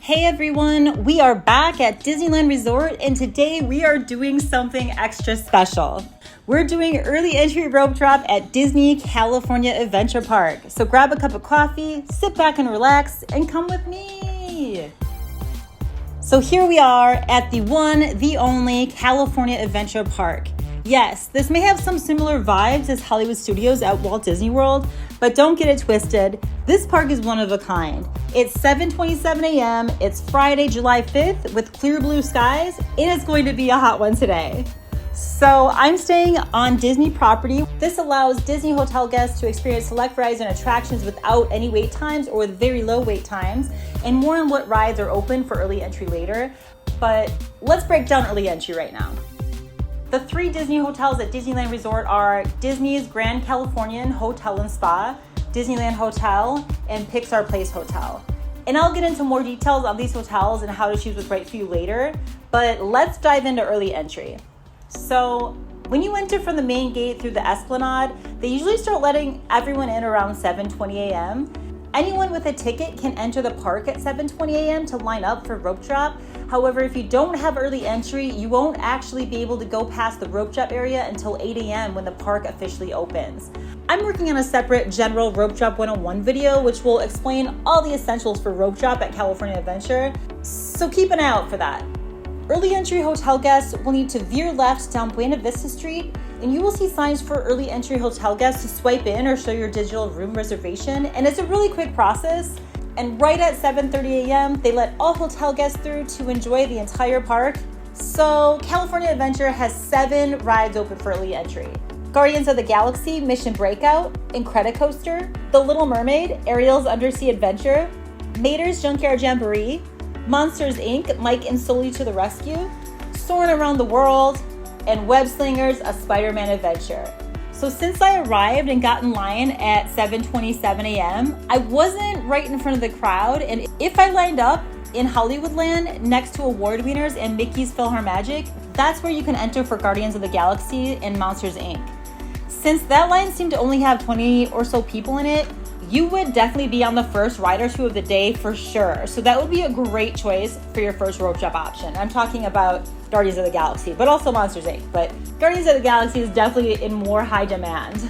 Hey everyone, we are back at Disneyland Resort and today we are doing something extra special. We're doing early entry rope drop at Disney California Adventure Park. So grab a cup of coffee, sit back and relax, and come with me. So here we are at the one, the only California Adventure Park. Yes, this may have some similar vibes as Hollywood Studios at Walt Disney World, but don't get it twisted. This park is one of a kind. It's 7:27 a.m. It's Friday, July 5th with clear blue skies, and it's going to be a hot one today. So I'm staying on Disney property. This allows Disney hotel guests to experience select rides and attractions without any wait times or with very low wait times, and more on what rides are open for early entry later. But let's break down early entry right now. The three Disney hotels at Disneyland Resort are Disney's Grand Californian Hotel and Spa, Disneyland Hotel, and Pixar Place Hotel. And I'll get into more details on these hotels and how to choose what's right for you later, but let's dive into early entry. So when you enter from the main gate through the Esplanade, they usually start letting everyone in around 7:20 a.m. Anyone with a ticket can enter the park at 7:20 a.m. to line up for rope drop. However, if you don't have early entry, you won't actually be able to go past the rope drop area until 8 a.m. when the park officially opens. I'm working on a separate general rope drop 101 video, which will explain all the essentials for rope drop at California Adventure, so keep an eye out for that. Early entry hotel guests will need to veer left down Buena Vista Street, and you will see signs for early entry hotel guests to swipe in or show your digital room reservation, and it's a really quick process. And right at 7:30 a.m., they let all hotel guests through to enjoy the entire park. So California Adventure has 7 rides open for early entry. Guardians of the Galaxy Mission Breakout, Incredicoaster, The Little Mermaid, Ariel's Undersea Adventure, Mater's Junkyard Jamboree, Monsters Inc., Mike and Sully to the Rescue, Soarin' Around the World, and Web Slingers, A Spider-Man Adventure. So since I arrived and got in line at 7:27 a.m., I wasn't right in front of the crowd, and if I lined up in Hollywoodland next to Award Winners and Mickey's PhilharMagic, that's where you can enter for Guardians of the Galaxy and Monsters Inc. Since that line seemed to only have 20 or so people in it, you would definitely be on the first ride or two of the day for sure. So that would be a great choice for your first rope drop option. I'm talking about Guardians of the Galaxy, but also Monsters Inc. But Guardians of the Galaxy is definitely in more high demand.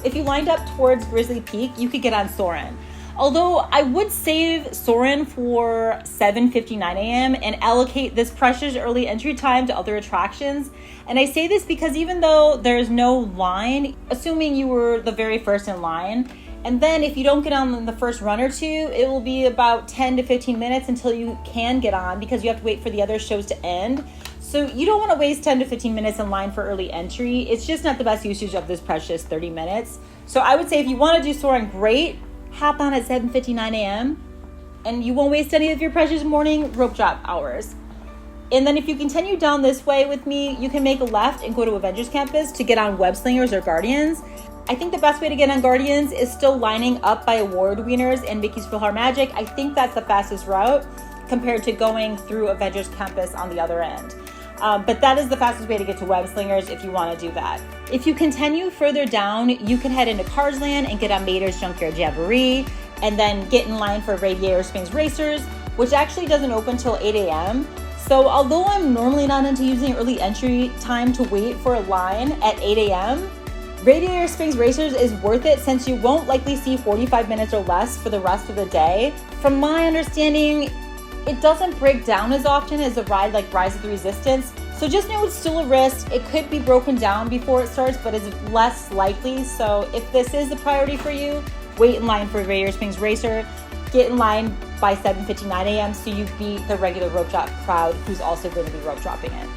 If you lined up towards Grizzly Peak, you could get on Soarin'. Although I would save Soarin' for 7:59 a.m. and allocate this precious early entry time to other attractions. And I say this because even though there's no line, assuming you were the very first in line, and then if you don't get on the first run or two, it will be about 10 to 15 minutes until you can get on because you have to wait for the other shows to end. So you don't want to waste 10 to 15 minutes in line for early entry. It's just not the best usage of this precious 30 minutes. So I would say if you want to do Soarin', great, hop on at 7:59 a.m. and you won't waste any of your precious morning rope drop hours. And then if you continue down this way with me, you can make a left and go to Avengers Campus to get on Web Slingers or Guardians. I think the best way to get on Guardians is still lining up by Award Winners and Mickey's PhilharMagic. I think that's the fastest route compared to going through Avengers Campus on the other end. But that is the fastest way to get to Web Slingers if you want to do that. If you continue further down, you can head into Cars Land and get on Mater's Junkyard Jamboree, and then get in line for Radiator Springs Racers, which actually doesn't open till 8 a.m. So although I'm normally not into using early entry time to wait for a line at 8 a.m., Radiator Springs Racers is worth it since you won't likely see 45 minutes or less for the rest of the day. From my understanding, it doesn't break down as often as a ride like Rise of the Resistance, so just know it's still a risk. It could be broken down before it starts, but it's less likely. So if this is the priority for you, wait in line for Radiator Springs Racer. Get in line by 7:59 a.m. so you beat the regular rope drop crowd who's also going to be rope dropping it.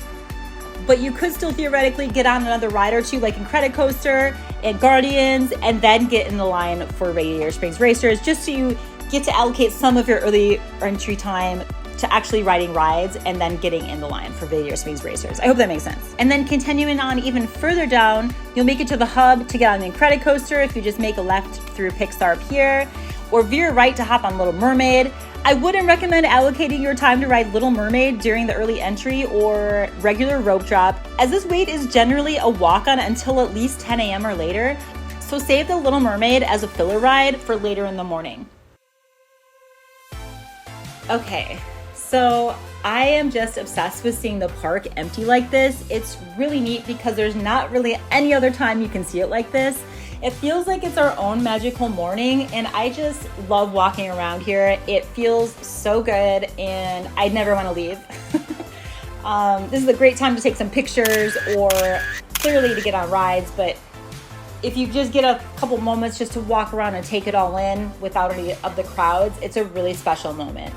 But you could still theoretically get on another ride or two like Incredicoaster and Guardians and then get in the line for Radiator Springs Racers just so you get to allocate some of your early entry time to actually riding rides and then getting in the line for Radiator Springs Racers. I hope that makes sense. And then continuing on even further down, you'll make it to the hub to get on the Incredicoaster if you just make a left through Pixar Pier, or veer right to hop on Little Mermaid. I wouldn't recommend allocating your time to ride Little Mermaid during the early entry or regular rope drop, as this wait is generally a walk-on until at least 10 a.m. or later, so save the Little Mermaid as a filler ride for later in the morning. Okay, so I am just obsessed with seeing the park empty like this. It's really neat because there's not really any other time you can see it like this. It feels like it's our own magical morning, and I just love walking around here. It feels so good, and I never want to leave. This is a great time to take some pictures or clearly to get on rides, but if you just get a couple moments just to walk around and take it all in without any of the crowds, it's a really special moment.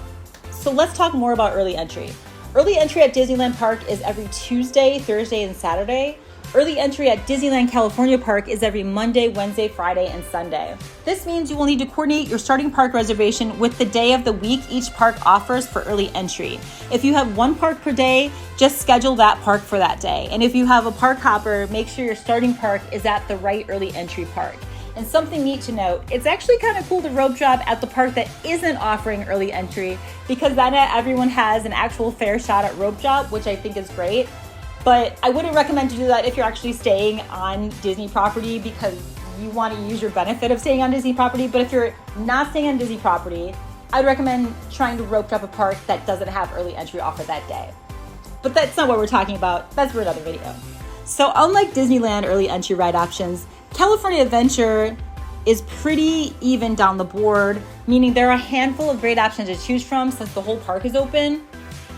So let's talk more about early entry. Early entry at Disneyland Park is every Tuesday, Thursday, and Saturday. Early entry at Disneyland California Park is every Monday, Wednesday, Friday, and Sunday. This means you will need to coordinate your starting park reservation with the day of the week each park offers for early entry. If you have one park per day, just schedule that park for that day. And if you have a park hopper, make sure your starting park is at the right early entry park. And something neat to note, it's actually kind of cool to rope drop at the park that isn't offering early entry, because then everyone has an actual fair shot at rope drop, which I think is great. But I wouldn't recommend to do that if you're actually staying on Disney property, because you want to use your benefit of staying on Disney property. But if you're not staying on Disney property, I'd recommend trying to rope drop a park that doesn't have early entry offer that day. But that's not what we're talking about. That's for another video. So unlike Disneyland early entry ride options, California Adventure is pretty even down the board, meaning there are a handful of great options to choose from since the whole park is open.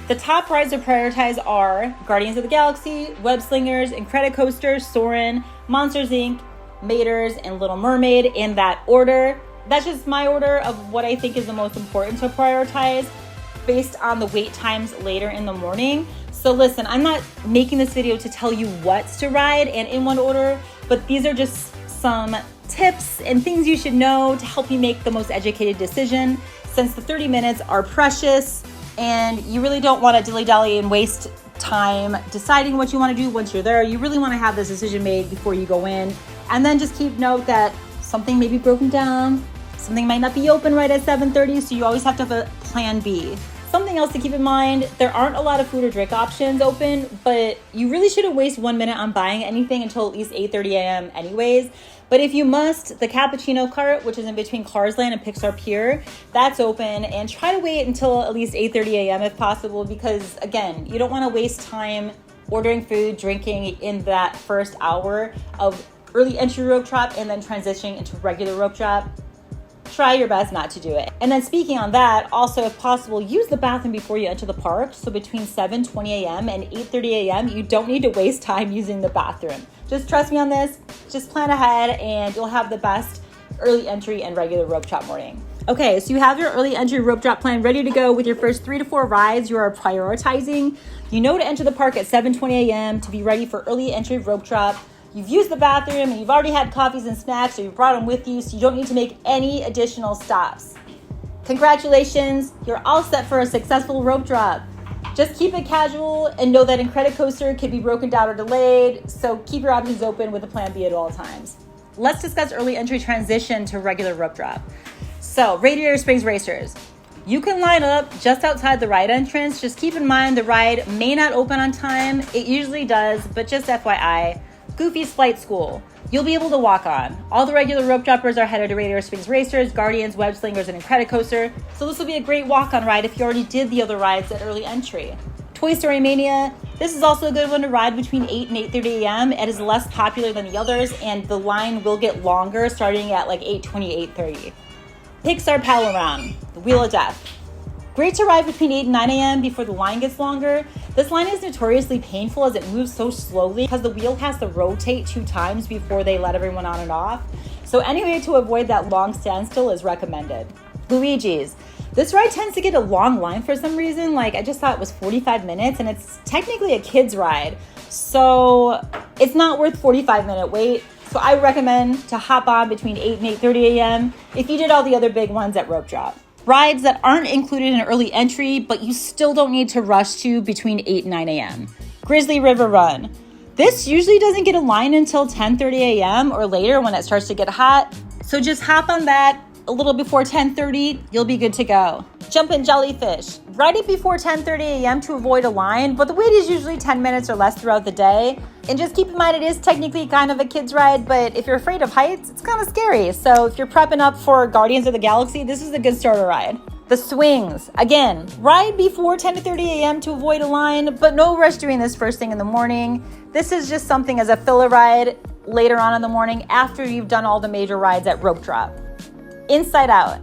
The top rides to prioritize are Guardians of the Galaxy, Web Slingers, Incredicoaster, Soarin, Monsters Inc., Mater's, and Little Mermaid in that order. That's just my order of what I think is the most important to prioritize based on the wait times later in the morning. So listen, I'm not making this video to tell you what to ride and in what order, but these are just some tips and things you should know to help you make the most educated decision, since the 30 minutes are precious and you really don't want to dilly-dally and waste time deciding what you want to do once you're there. You really want to have this decision made before you go in. And then just keep note that something may be broken down, something might not be open right at 7:30, so you always have to have a plan B. Something else to keep in mind, there aren't a lot of food or drink options open, but you really shouldn't waste 1 minute on buying anything until at least 8:30 a.m. anyways. But if you must, the cappuccino cart, which is in between Cars Land and Pixar Pier, that's open, and try to wait until at least 8:30 a.m. if possible, because again, you don't want to waste time ordering food, drinking in that first hour of early entry rope drop and then transitioning into regular rope drop. Try your best not to do it. And then speaking on that, also if possible, use the bathroom before you enter the park. So between 7:20 a.m. and 8:30 a.m., you don't need to waste time using the bathroom. Just trust me on this, just plan ahead and you'll have the best early entry and regular rope drop morning. Okay, so you have your early entry rope drop plan ready to go with your first 3 to 4 rides you are prioritizing. You know to enter the park at 7:20 a.m. to be ready for early entry rope drop. You've used the bathroom and you've already had coffees and snacks, so you've brought them with you, so you don't need to make any additional stops. Congratulations, you're all set for a successful rope drop. Just keep it casual and know that Incredicoaster can be broken down or delayed, so keep your options open with a plan B at all times. Let's discuss early entry transition to regular rope drop. So, Radiator Springs Racers. You can line up just outside the ride entrance. Just keep in mind the ride may not open on time. It usually does, but just FYI. Goofy's Flight School. You'll be able to walk on. All the regular rope droppers are headed to Radiator Springs Racers, Guardians, Web Slingers, and Incredicoaster, so this will be a great walk-on ride if you already did the other rides at early entry. Toy Story Mania. This is also a good one to ride between 8 and 8:30 a.m. It is less popular than the others, and the line will get longer starting at like 8:20, 8:30. Pixar Paddle Around, the Wheel of Death. Great to ride between 8 and 9 a.m. before the line gets longer. This line is notoriously painful as it moves so slowly because the wheel has to rotate 2 times before they let everyone on and off. So any way to avoid that long standstill is recommended. Luigi's. This ride tends to get a long line for some reason. Like I just thought it was 45 minutes and it's technically a kid's ride. So it's not worth 45-minute wait. So I recommend to hop on between 8 and 8:30 a.m. if you did all the other big ones at rope drop. Rides that aren't included in early entry, but you still don't need to rush to between 8 and 9 a.m. Grizzly River Run. This usually doesn't get a line until 10:30 a.m. or later when it starts to get hot. So just hop on that a little before 10:30, you'll be good to go. Jumpin' Jellyfish. Ride it before 10:30 a.m. to avoid a line, but the wait is usually 10 minutes or less throughout the day. And just keep in mind it is technically kind of a kid's ride, but if you're afraid of heights, it's kind of scary. So if you're prepping up for Guardians of the Galaxy, this is a good starter ride. The swings, again, ride before 10 to 30 a.m. to avoid a line, but no rush doing this first thing in the morning. This is just something as a filler ride later on in the morning after you've done all the major rides at Rope Drop. Inside Out.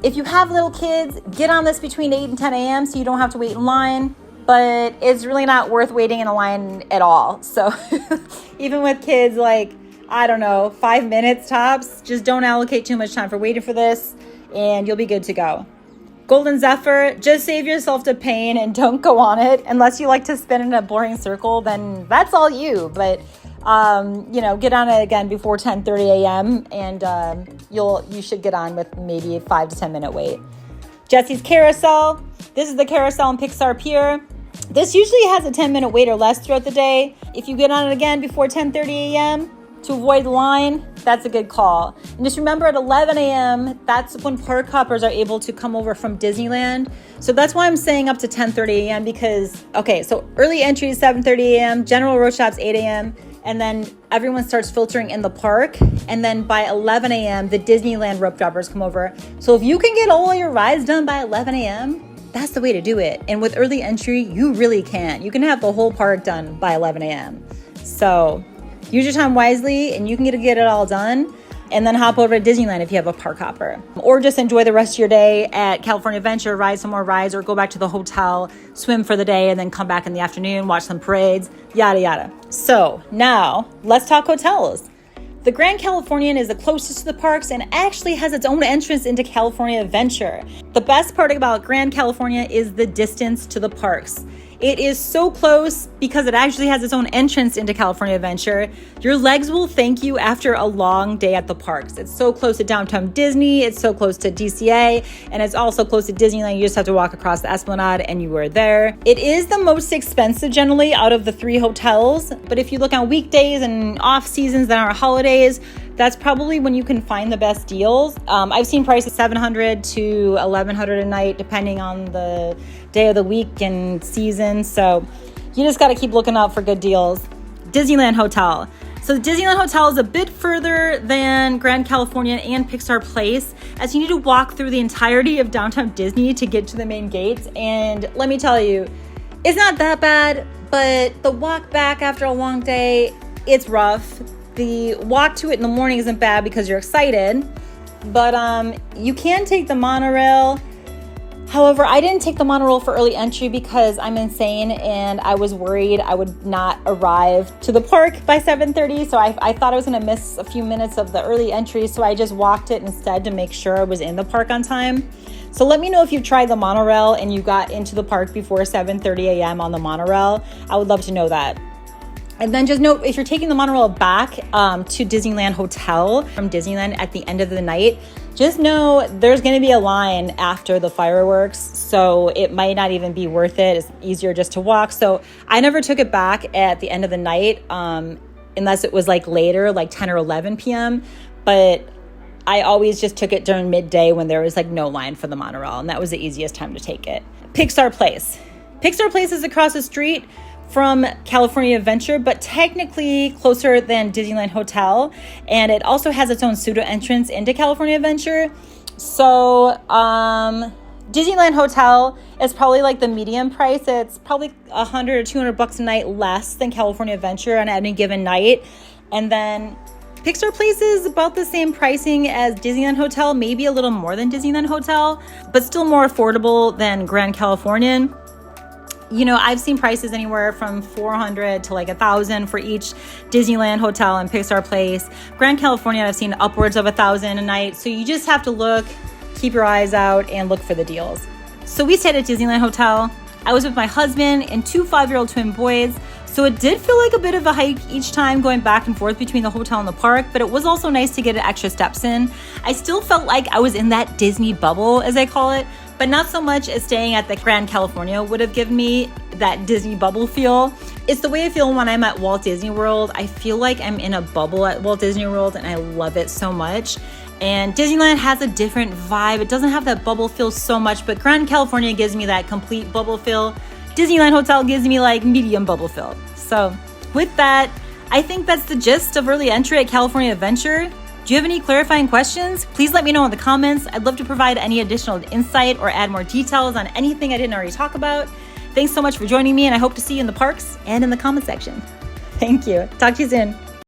If you have little kids, get on this between 8 and 10 a.m. so you don't have to wait in line, but it's really not worth waiting in a line at all. So even with kids, like, I don't know, 5 minutes tops, just don't allocate too much time for waiting for this and you'll be good to go. Golden Zephyr, just save yourself the pain and don't go on it. Unless you like to spin in a boring circle, then that's all you. But, get on it again before 10:30 a.m. and you should get on with maybe a 5 to 10 minute wait. Jesse's Carousel. This is the carousel in Pixar Pier. This usually has a 10-minute wait or less throughout the day. If you get on it again before 10:30 a.m., to avoid the line, that's a good call. And just remember at 11 a.m., that's when park hoppers are able to come over from Disneyland. So that's why I'm saying up to 10:30 a.m. because, so early entry is 7:30 a.m., general road shops 8 a.m., and then everyone starts filtering in the park. And then by 11 a.m., the Disneyland rope droppers come over. So if you can get all your rides done by 11 a.m., that's the way to do it. And with early entry, you really can. You can have the whole park done by 11 a.m. So use your time wisely and you can get it all done and then hop over to Disneyland if you have a park hopper. Or just enjoy the rest of your day at California Adventure, ride some more rides or go back to the hotel, swim for the day and then come back in the afternoon, watch some parades, yada, yada. So now let's talk hotels. The Grand Californian is the closest to the parks and actually has its own entrance into California Adventure. The best part about Grand California is the distance to the parks. It is so close because it actually has its own entrance into California Adventure. Your legs will thank you after a long day at the parks. It's so close to downtown Disney, it's so close to DCA, and it's also close to Disneyland. You just have to walk across the Esplanade and you are there. It is the most expensive generally out of the 3 hotels, but if you look on weekdays and off seasons that aren't holidays, that's probably when you can find the best deals. I've seen prices $700 to $1,100 a night, depending on the day of the week and season. So you just got to keep looking out for good deals. Disneyland Hotel. So the Disneyland Hotel is a bit further than Grand Californian and Pixar Place, as you need to walk through the entirety of downtown Disney to get to the main gates. And let me tell you, it's not that bad, but the walk back after a long day, it's rough. The walk to it in the morning isn't bad because you're excited, but you can take the monorail. However, I didn't take the monorail for early entry because I'm insane and I was worried I would not arrive to the park by 7:30. So I thought I was going to miss a few minutes of the early entry. So I just walked it instead to make sure I was in the park on time. So let me know if you've tried the monorail and you got into the park before 7:30 a.m. on the monorail. I would love to know that. And then just note, if you're taking the monorail back to Disneyland Hotel from Disneyland at the end of the night, just know there's going to be a line after the fireworks. So it might not even be worth it. It's easier just to walk. So I never took it back at the end of the night unless it was like later, like 10 or 11 p.m. But I always just took it during midday when there was like no line for the monorail. And that was the easiest time to take it. Pixar Place. Pixar Place is across the street from California Adventure, but technically closer than Disneyland Hotel. And it also has its own pseudo entrance into California Adventure. So Disneyland Hotel is probably like the medium price. It's probably $100 or $200 a night less than California Adventure on any given night. And then Pixar Place is about the same pricing as Disneyland Hotel, maybe a little more than Disneyland Hotel, but still more affordable than Grand Californian. You know, I've seen prices anywhere from $400 to like $1,000 for each Disneyland Hotel and Pixar Place. Grand California, I've seen upwards of $1,000 a night. So you just have to look, keep your eyes out, and look for the deals. So we stayed at Disneyland Hotel. I was with my husband and 2 5-year-old twin boys. So it did feel like a bit of a hike each time going back and forth between the hotel and the park, but it was also nice to get extra steps in. I still felt like I was in that Disney bubble, as I call it, but not so much as staying at the Grand California would have given me that Disney bubble feel. It's the way I feel when I'm at Walt Disney World. I feel like I'm in a bubble at Walt Disney World and I love it so much. And Disneyland has a different vibe. It doesn't have that bubble feel so much, but Grand California gives me that complete bubble feel. Disneyland Hotel gives me like medium bubble feel. So with that, I think that's the gist of early entry at California Adventure. Do you have any clarifying questions? Please let me know in the comments. I'd love to provide any additional insight or add more details on anything I didn't already talk about. Thanks so much for joining me, and I hope to see you in the parks and in the comment section. Thank you. Talk to you soon.